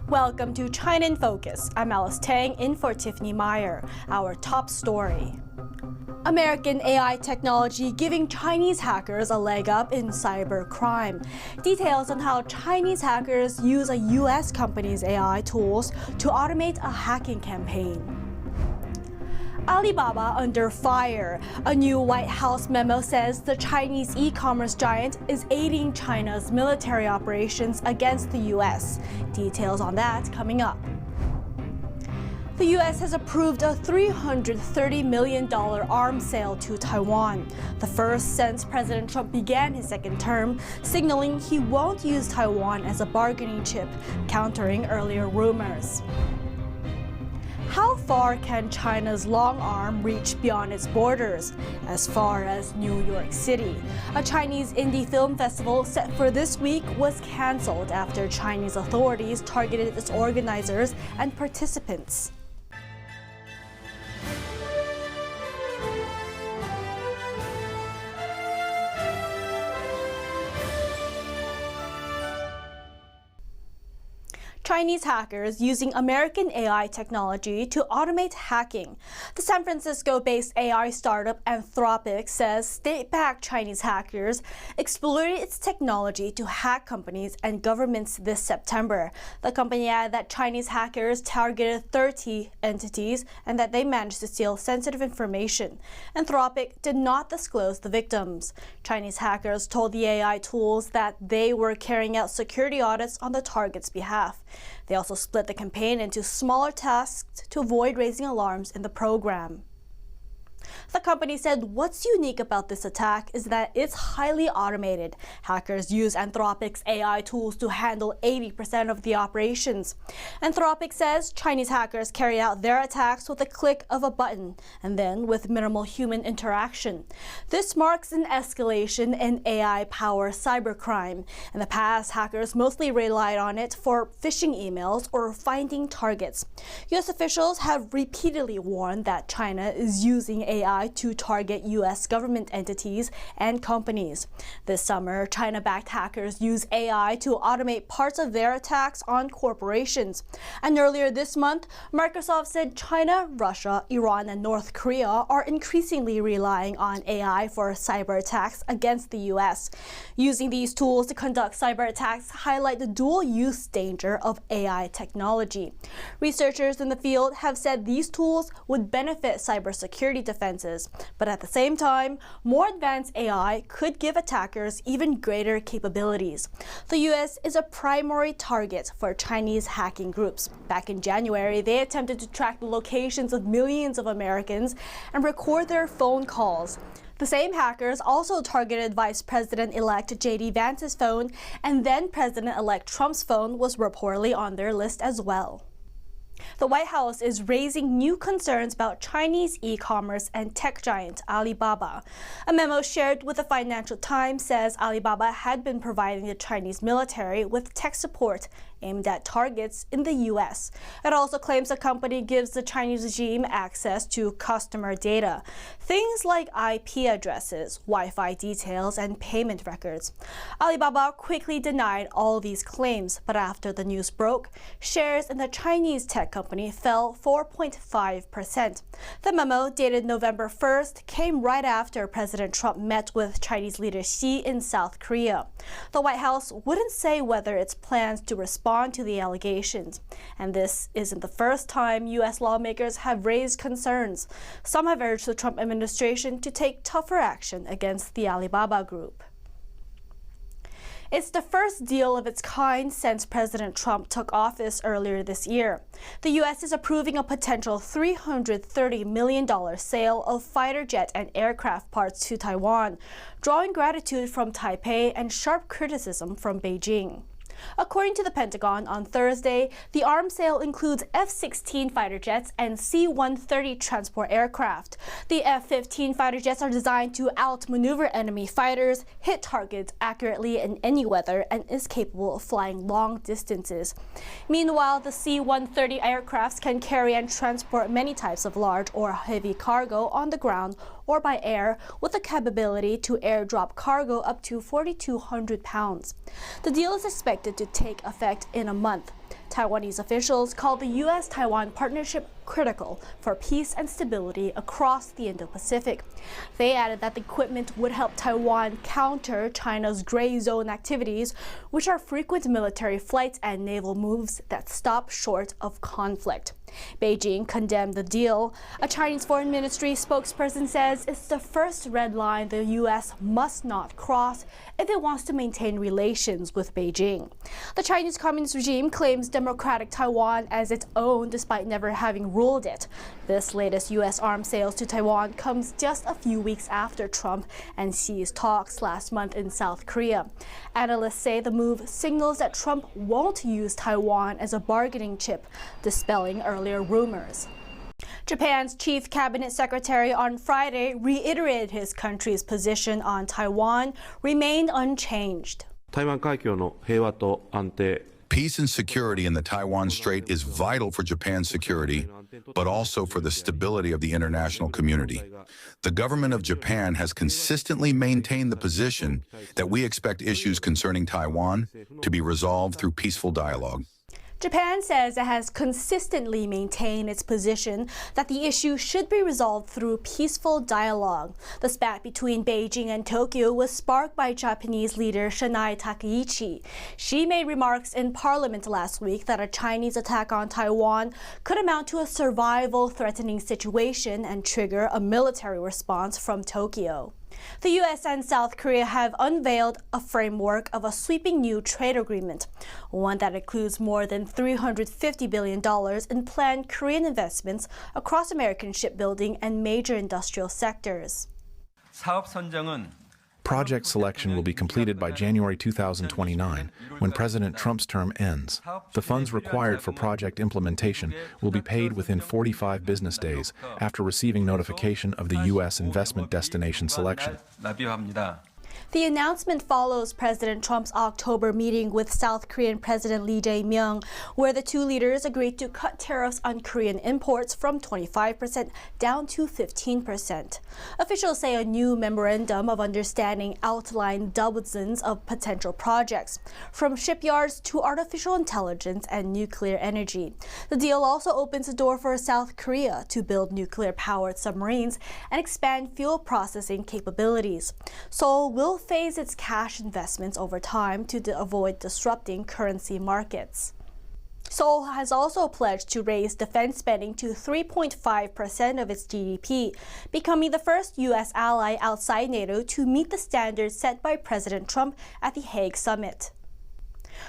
Welcome to China in Focus. I'm Alice Tang in for Tiffany Meyer. Our top story. American AI technology giving Chinese hackers a leg up in cybercrime. Details on how Chinese hackers use a U.S. company's AI tools to automate a hacking campaign. Alibaba under fire. A new White House memo says the Chinese e-commerce giant is aiding China's military operations against the U.S. Details on that coming up. The U.S. has approved a $330 million arms sale to Taiwan, the first since President Trump began his second term, signaling he won't use Taiwan as a bargaining chip, countering earlier rumors. How far can China's long arm reach beyond its borders? As far as New York City. A Chinese indie film festival set for this week was canceled after Chinese authorities targeted its organizers and participants. Chinese hackers using American AI technology to automate hacking. The San Francisco-based AI startup Anthropic says state-backed Chinese hackers exploited its technology to hack companies and governments this September. The company added that Chinese hackers targeted 30 entities and that they managed to steal sensitive information. Anthropic did not disclose the victims. Chinese hackers told the AI tools that they were carrying out security audits on the target's behalf. They also split the campaign into smaller tasks to avoid raising alarms in the program. The company said what's unique about this attack is that it's highly automated. Hackers use Anthropic's AI tools to handle 80% of the operations. Anthropic says Chinese hackers carry out their attacks with a click of a button and then with minimal human interaction. This marks an escalation in AI-powered cybercrime. In the past, hackers mostly relied on it for phishing emails or finding targets. U.S. officials have repeatedly warned that China is using AI to target U.S. government entities and companies. This summer, China-backed hackers used AI to automate parts of their attacks on corporations. And earlier this month, Microsoft said China, Russia, Iran, and North Korea are increasingly relying on AI for cyber attacks against the U.S. Using these tools to conduct cyber attacks highlight the dual-use danger of AI technology. Researchers in the field have said these tools would benefit cybersecurity defenses, but at the same time, more advanced AI could give attackers even greater capabilities. The U.S. is a primary target for Chinese hacking groups. Back in January, they attempted to track the locations of millions of Americans and record their phone calls. The same hackers also targeted Vice President-elect J.D. Vance's phone, and then President-elect Trump's phone was reportedly on their list as well. The White House is raising new concerns about Chinese e-commerce and tech giant Alibaba. A memo shared with the Financial Times says Alibaba had been providing the Chinese military with tech support aimed at targets in the U.S. It also claims the company gives the Chinese regime access to customer data, things like IP addresses, Wi-Fi details, and payment records. Alibaba quickly denied all these claims, but after the news broke, shares in the Chinese tech company fell 4.5%. The memo, dated November 1st, came right after President Trump met with Chinese leader Xi in South Korea. The White House wouldn't say whether its plans to respond to the allegations. And this isn't the first time U.S. lawmakers have raised concerns. Some have urged the Trump administration to take tougher action against the Alibaba group. It's the first deal of its kind since President Trump took office earlier this year. The U.S. is approving a potential $330 million sale of fighter jet and aircraft parts to Taiwan, drawing gratitude from Taipei and sharp criticism from Beijing. According to the Pentagon on Thursday, the arms sale includes F-16 fighter jets and C-130 transport aircraft. The F-15 fighter jets are designed to outmaneuver enemy fighters, hit targets accurately in any weather, and is capable of flying long distances. Meanwhile, the C-130 aircrafts can carry and transport many types of large or heavy cargo on the ground or by air, with the capability to airdrop cargo up to 4,200 pounds. The deal is expected to take effect in a month. Taiwanese officials called the U.S.-Taiwan partnership critical for peace and stability across the Indo-Pacific. They added that the equipment would help Taiwan counter China's gray zone activities, which are frequent military flights and naval moves that stop short of conflict. Beijing condemned the deal. A Chinese Foreign Ministry spokesperson says it's the first red line the U.S. must not cross if it wants to maintain relations with Beijing. The Chinese Communist regime claims democratic Taiwan as its own despite never having ruled it. This latest U.S. arms sales to Taiwan comes just a few weeks after Trump and Xi's talks last month in South Korea. Analysts say the move signals that Trump won't use Taiwan as a bargaining chip, dispelling earlier rumors. Japan's chief cabinet secretary on Friday reiterated his country's position on Taiwan remained unchanged. Peace and security in the Taiwan Strait is vital for Japan's security, but also for the stability of the international community. The government of Japan has consistently maintained the position that we expect issues concerning Taiwan to be resolved through peaceful dialogue. Japan says it has consistently maintained its position that the issue should be resolved through peaceful dialogue. The spat between Beijing and Tokyo was sparked by Japanese leader Shinai Takaichi. She made remarks in Parliament last week that a Chinese attack on Taiwan could amount to a survival-threatening situation and trigger a military response from Tokyo. The U.S. and South Korea have unveiled a framework of a sweeping new trade agreement, one that includes more than $350 billion in planned Korean investments across American shipbuilding and major industrial sectors. Project selection will be completed by January 2029, when President Trump's term ends. The funds required for project implementation will be paid within 45 business days after receiving notification of the U.S. investment destination selection. The announcement follows President Trump's October meeting with South Korean President Lee Jae-myung, where the two leaders agreed to cut tariffs on Korean imports from 25% down to 15%. Officials say a new memorandum of understanding outlined dozens of potential projects, from shipyards to artificial intelligence and nuclear energy. The deal also opens the door for South Korea to build nuclear-powered submarines and expand fuel processing capabilities. Seoul will phase its cash investments over time to avoid disrupting currency markets. Seoul has also pledged to raise defense spending to 3.5% of its GDP, becoming the first U.S. ally outside NATO to meet the standards set by President Trump at the Hague summit.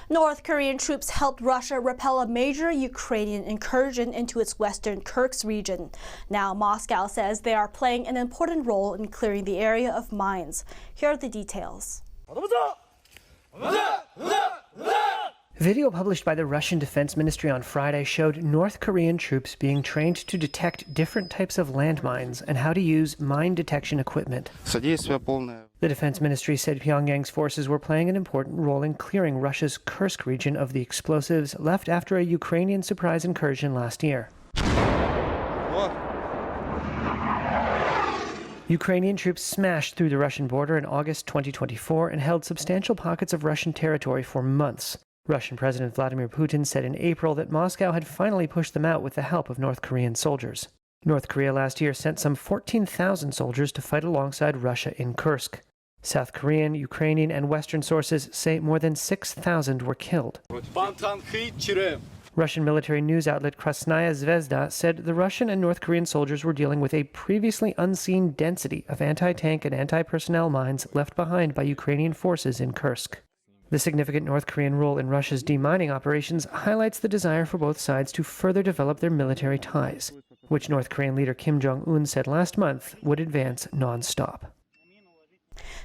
North Korean troops helped Russia repel a major Ukrainian incursion into its western Kursk region. Now Moscow says they are playing an important role in clearing the area of mines. Here are the details. Video published by the Russian Defense Ministry on Friday showed North Korean troops being trained to detect different types of landmines and how to use mine detection equipment. The Defense Ministry said Pyongyang's forces were playing an important role in clearing Russia's Kursk region of the explosives left after a Ukrainian surprise incursion last year. Ukrainian troops smashed through the Russian border in August 2024 and held substantial pockets of Russian territory for months. Russian President Vladimir Putin said in April that Moscow had finally pushed them out with the help of North Korean soldiers. North Korea last year sent some 14,000 soldiers to fight alongside Russia in Kursk. South Korean, Ukrainian, and Western sources say more than 6,000 were killed. Russian military news outlet Krasnaya Zvezda said the Russian and North Korean soldiers were dealing with a previously unseen density of anti-tank and anti-personnel mines left behind by Ukrainian forces in Kursk. The significant North Korean role in Russia's demining operations highlights the desire for both sides to further develop their military ties, which North Korean leader Kim Jong-un said last month would advance non-stop.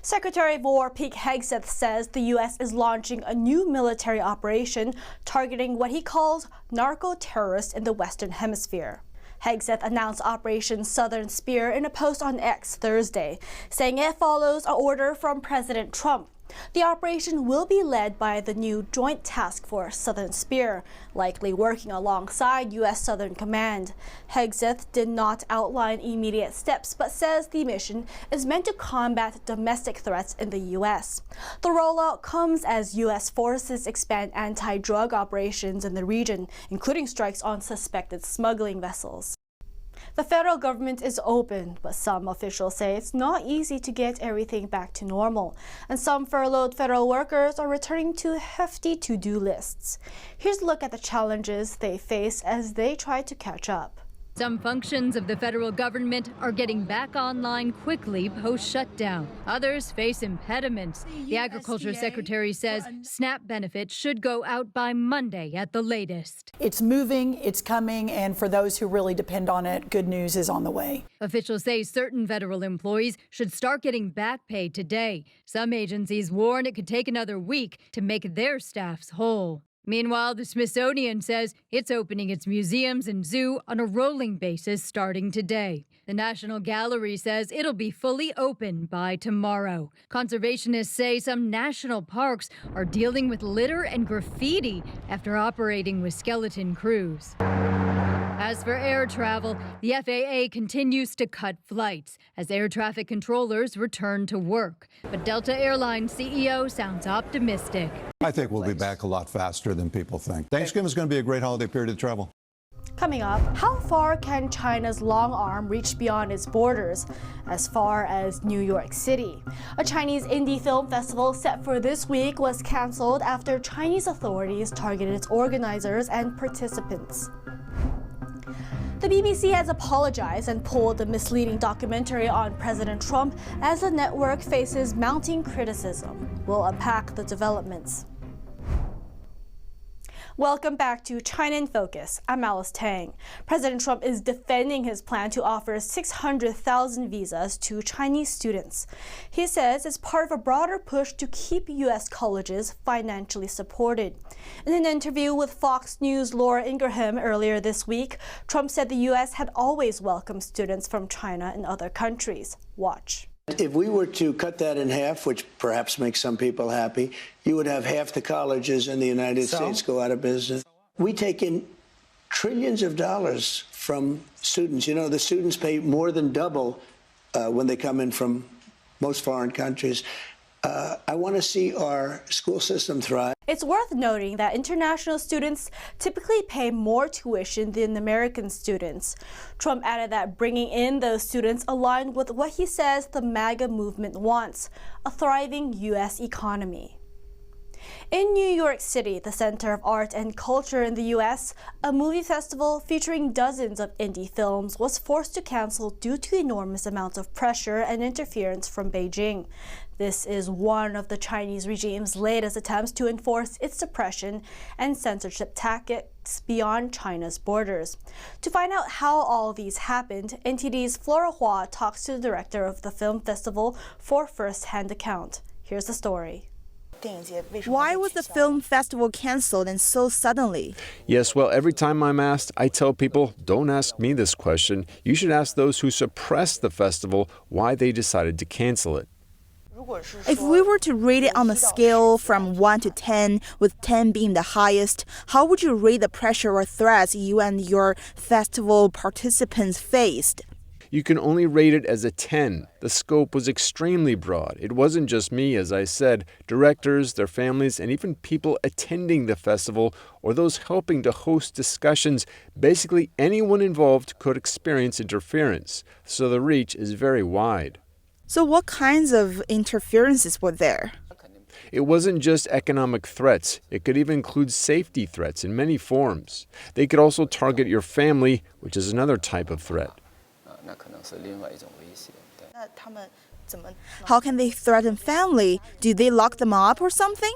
Secretary of War Pete Hegseth says the U.S. is launching a new military operation targeting what he calls narco-terrorists in the Western Hemisphere. Hegseth announced Operation Southern Spear in a post on X Thursday, saying it follows an order from President Trump. The operation will be led by the new Joint Task Force Southern Spear, likely working alongside U.S. Southern Command. Hegseth did not outline immediate steps, but says the mission is meant to combat domestic threats in the U.S. The rollout comes as U.S. forces expand anti-drug operations in the region, including strikes on suspected smuggling vessels. The federal government is open, but some officials say it's not easy to get everything back to normal, and some furloughed federal workers are returning to hefty to-do lists. Here's a look at the challenges they face as they try to catch up. Some functions of the federal government are getting back online quickly post-shutdown. Others face impediments. The Agriculture Secretary says SNAP benefits should go out by Monday at the latest. It's moving, it's coming, and for those who really depend on it, good news is on the way. Officials say certain federal employees should start getting back pay today. Some agencies warn it could take another week to make their staffs whole. Meanwhile, the Smithsonian says it's opening its museums and zoo on a rolling basis starting today. The National Gallery says it'll be fully open by tomorrow. Conservationists say some national parks are dealing with litter and graffiti after operating with skeleton crews. As for air travel, the FAA continues to cut flights as air traffic controllers return to work. But Delta Airlines CEO sounds optimistic. I think we'll be back a lot faster than people think. Thanksgiving is going to be a great holiday period of travel. Coming up, how far can China's long arm reach beyond its borders? As far as New York City. A Chinese indie film festival set for this week was canceled after Chinese authorities targeted its organizers and participants. The BBC has apologized and pulled the misleading documentary on President Trump as the network faces mounting criticism. We'll unpack the developments. Welcome back to China in Focus. I'm Alice Tang. President Trump is defending his plan to offer 600,000 visas to Chinese students. He says it's part of a broader push to keep U.S. colleges financially supported. In an interview with Fox News' Laura Ingraham earlier this week, Trump said the U.S. had always welcomed students from China and other countries. Watch. If we were to cut that in half, which perhaps makes some people happy, you would have half the colleges in the United States go out of business. We take in trillions of dollars from students. You know, the students pay more than double when they come in from most foreign countries. I want to see our school system thrive. It's worth noting that international students typically pay more tuition than American students. Trump added that bringing in those students aligned with what he says the MAGA movement wants, a thriving U.S. economy. In New York City, the center of art and culture in the U.S., a movie festival featuring dozens of indie films was forced to cancel due to enormous amounts of pressure and interference from Beijing. This is one of the Chinese regime's latest attempts to enforce its suppression and censorship tactics beyond China's borders. To find out how all these happened, NTD's Flora Hua talks to the director of the film festival for first-hand account. Here's the story. Why was the film festival canceled and so suddenly? Yes, well, every time I'm asked, I tell people, don't ask me this question. You should ask those who suppressed the festival why they decided to cancel it. If we were to rate it on a scale from 1 to 10, with 10 being the highest, how would you rate the pressure or threats you and your festival participants faced? You can only rate it as a 10. The scope was extremely broad. It wasn't just me, as I said. Directors, their families, and even people attending the festival or those helping to host discussions, basically anyone involved could experience interference. So the reach is very wide. So what kinds of interferences were there? It wasn't just economic threats. It could even include safety threats in many forms. They could also target your family, which is another type of threat. How can they threaten family? Do they lock them up or something?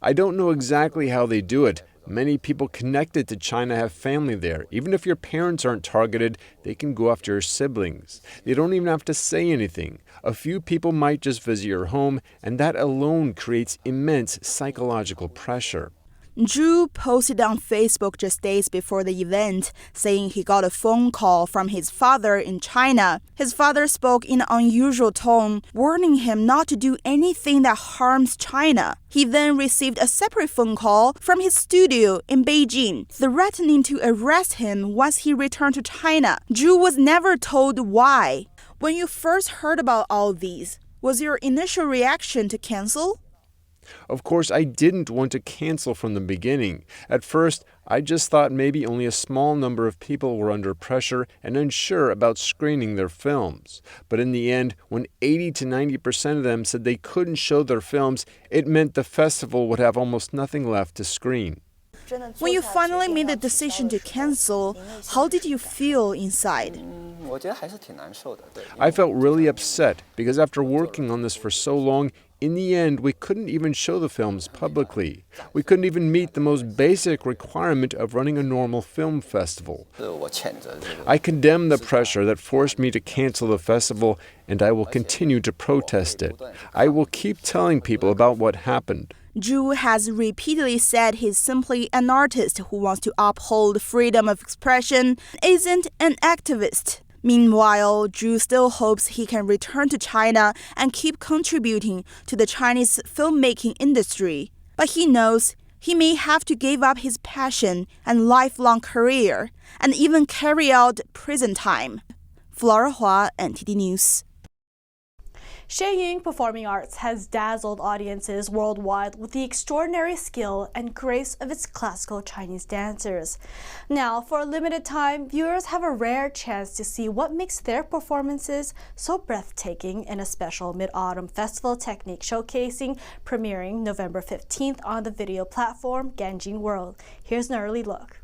I don't know exactly how they do it. Many people connected to China have family there. Even if your parents aren't targeted, they can go after your siblings. They don't even have to say anything. A few people might just visit your home, and that alone creates immense psychological pressure. Zhu posted on Facebook just days before the event, saying he got a phone call from his father in China. His father spoke in an unusual tone, warning him not to do anything that harms China. He then received a separate phone call from his studio in Beijing, threatening to arrest him once he returned to China. Zhu was never told why. When you first heard about all these, was your initial reaction to cancel? Of course, I didn't want to cancel from the beginning. At first, I just thought maybe only a small number of people were under pressure and unsure about screening their films. But in the end, when 80 to 90% of them said they couldn't show their films, it meant the festival would have almost nothing left to screen. When you finally made the decision to cancel, how did you feel inside? I felt really upset because after working on this for so long, in the end, we couldn't even show the films publicly. We couldn't even meet the most basic requirement of running a normal film festival. I condemn the pressure that forced me to cancel the festival, and I will continue to protest it. I will keep telling people about what happened. Zhu has repeatedly said he's simply an artist who wants to uphold freedom of expression, isn't an activist. Meanwhile, Zhu still hopes he can return to China and keep contributing to the Chinese filmmaking industry. But he knows he may have to give up his passion and lifelong career, and even carry out prison time. Flora Hua, NTD News. Shenyang Performing Arts has dazzled audiences worldwide with the extraordinary skill and grace of its classical Chinese dancers. Now, for a limited time, viewers have a rare chance to see what makes their performances so breathtaking in a special Mid-Autumn Festival technique showcasing, premiering November 15th on the video platform Ganjin World. Here's an early look.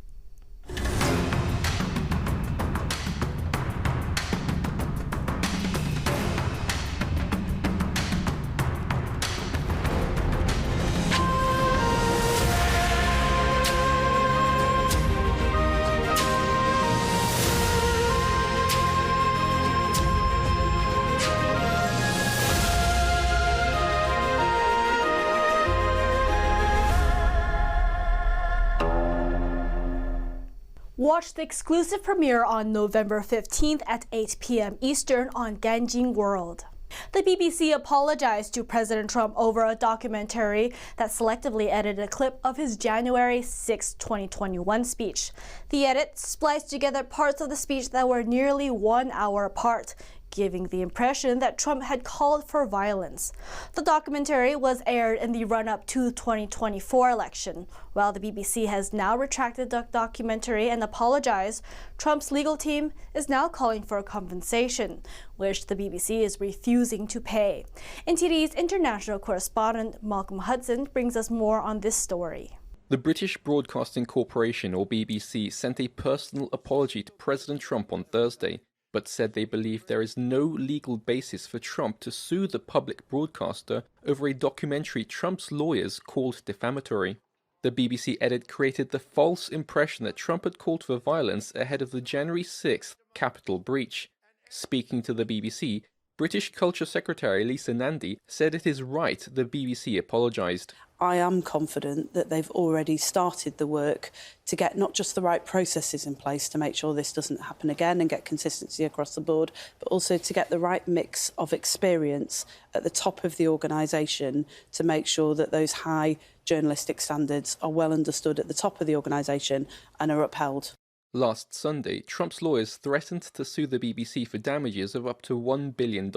Watch the exclusive premiere on November 15th at 8 p.m. Eastern on Ganjin World. The BBC apologized to President Trump over a documentary that selectively edited a clip of his January 6, 2021 speech. The edit spliced together parts of the speech that were nearly 1 hour apart, giving the impression that Trump had called for violence. The documentary was aired in the run-up to the 2024 election. While the BBC has now retracted the documentary and apologized, Trump's legal team is now calling for a compensation, which the BBC is refusing to pay. NTD's international correspondent Malcolm Hudson brings us more on this story. The British Broadcasting Corporation, or BBC, sent a personal apology to President Trump on Thursday, but said they believe there is no legal basis for Trump to sue the public broadcaster over a documentary Trump's lawyers called defamatory. The BBC edit created the false impression that Trump had called for violence ahead of the January 6th Capitol breach. Speaking to the BBC, British Culture Secretary Lisa Nandy said it is right the BBC apologised. I am confident that they've already started the work to get not just the right processes in place to make sure this doesn't happen again and get consistency across the board, but also to get the right mix of experience at the top of the organisation to make sure that those high journalistic standards are well understood at the top of the organisation and are upheld. Last Sunday, Trump's lawyers threatened to sue the BBC for damages of up to $1 billion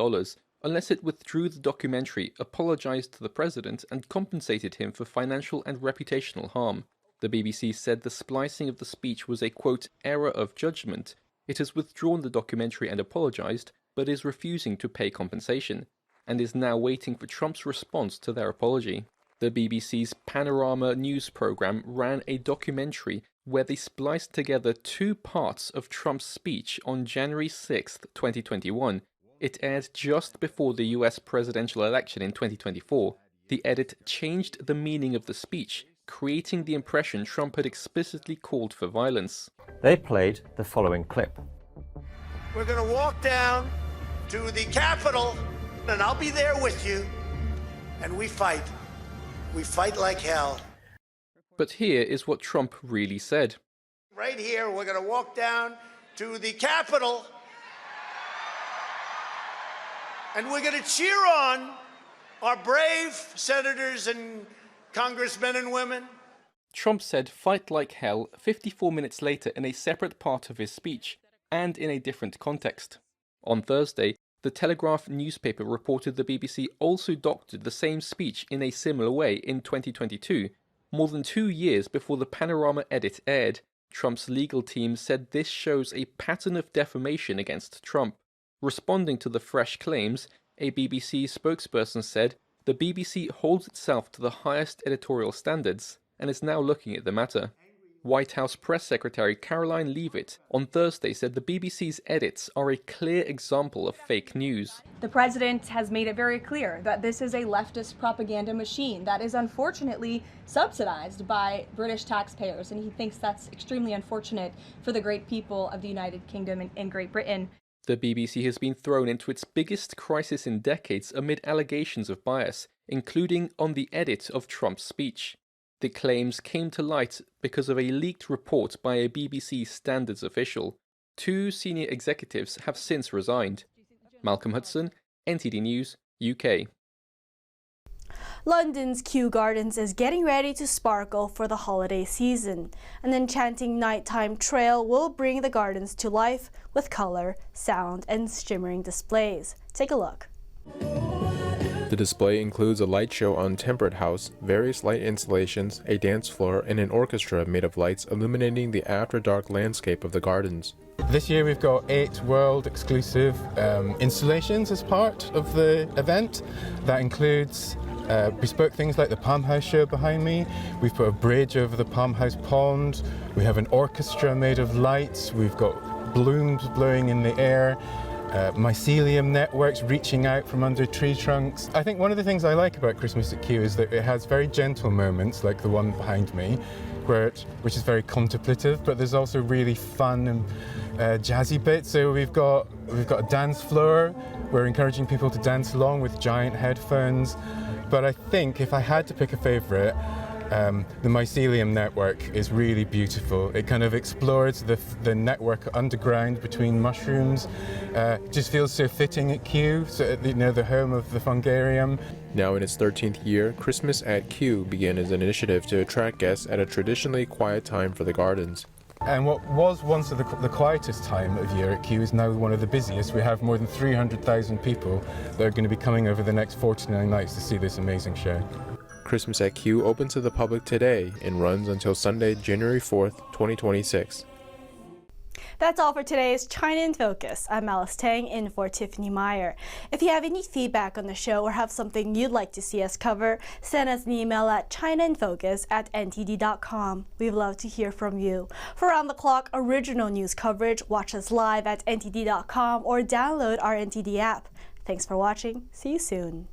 unless it withdrew the documentary, apologised to the president, and compensated him for financial and reputational harm. The BBC said the splicing of the speech was a, quote, error of judgment. It has withdrawn the documentary and apologised, but is refusing to pay compensation, and is now waiting for Trump's response to their apology. The BBC's Panorama news programme ran a documentary where they spliced together two parts of Trump's speech on January 6, 2021. It aired just before the US presidential election in 2024. The edit changed the meaning of the speech, creating the impression Trump had explicitly called for violence. They played the following clip. We're going to walk down to the Capitol, and I'll be there with you, and we fight. We fight like hell. But here is what Trump really said. Right here, we're going to walk down to the Capitol, and we're going to cheer on our brave senators and congressmen and women. Trump said fight like hell 54 minutes later in a separate part of his speech, and in a different context. On Thursday, the Telegraph newspaper reported the BBC also doctored the same speech in a similar way in 2022, more than 2 years before the Panorama edit aired. Trump's legal team said this shows a pattern of defamation against Trump. Responding to the fresh claims, a BBC spokesperson said the BBC holds itself to the highest editorial standards and is now looking at the matter. White House Press Secretary Caroline Leavitt on Thursday said the BBC's edits are a clear example of fake news. The president has made it very clear that this is a leftist propaganda machine that is unfortunately subsidized by British taxpayers, and he thinks that's extremely unfortunate for the great people of the United Kingdom and Great Britain. The BBC has been thrown into its biggest crisis in decades amid allegations of bias, including on the edit of Trump's speech. The claims came to light because of a leaked report by a BBC standards official. 2 senior executives have since resigned. Malcolm Hudson, NTD News, UK. London's Kew Gardens is getting ready to sparkle for the holiday season. An enchanting nighttime trail will bring the gardens to life with color, sound, and shimmering displays. Take a look. The display includes a light show on Temperate House, various light installations, a dance floor, and an orchestra made of lights illuminating the after-dark landscape of the gardens. This year we've got 8 world-exclusive installations as part of the event. That includes bespoke things like the Palm House show behind me. We've put a bridge over the Palm House pond. We have an orchestra made of lights. We've got blooms blowing in the air. Mycelium networks reaching out from under tree trunks. I think one of the things I like about Christmas at Kew is that it has very gentle moments, like the one behind me, which is very contemplative, but there's also really fun and jazzy bits. So we've got a dance floor. We're encouraging people to dance along with giant headphones. But I think if I had to pick a favourite, the mycelium network is really beautiful. It kind of explores the network underground between mushrooms. Just feels so fitting at Kew, so the home of the fungarium. Now in its 13th year, Christmas at Kew began as an initiative to attract guests at a traditionally quiet time for the gardens. And what was once the quietest time of year at Kew is now one of the busiest. We have more than 300,000 people that are going to be coming over the next 49 nights to see this amazing show. Christmas at Kew opens to the public today and runs until Sunday, January 4th, 2026. That's all for today's China in Focus. I'm Alice Tang in for Tiffany Meyer. If you have any feedback on the show or have something you'd like to see us cover, send us an email at chinainfocus@ntd.com. We'd love to hear from you. For round-the-clock original news coverage, watch us live at ntd.com or download our NTD app. Thanks for watching. See you soon.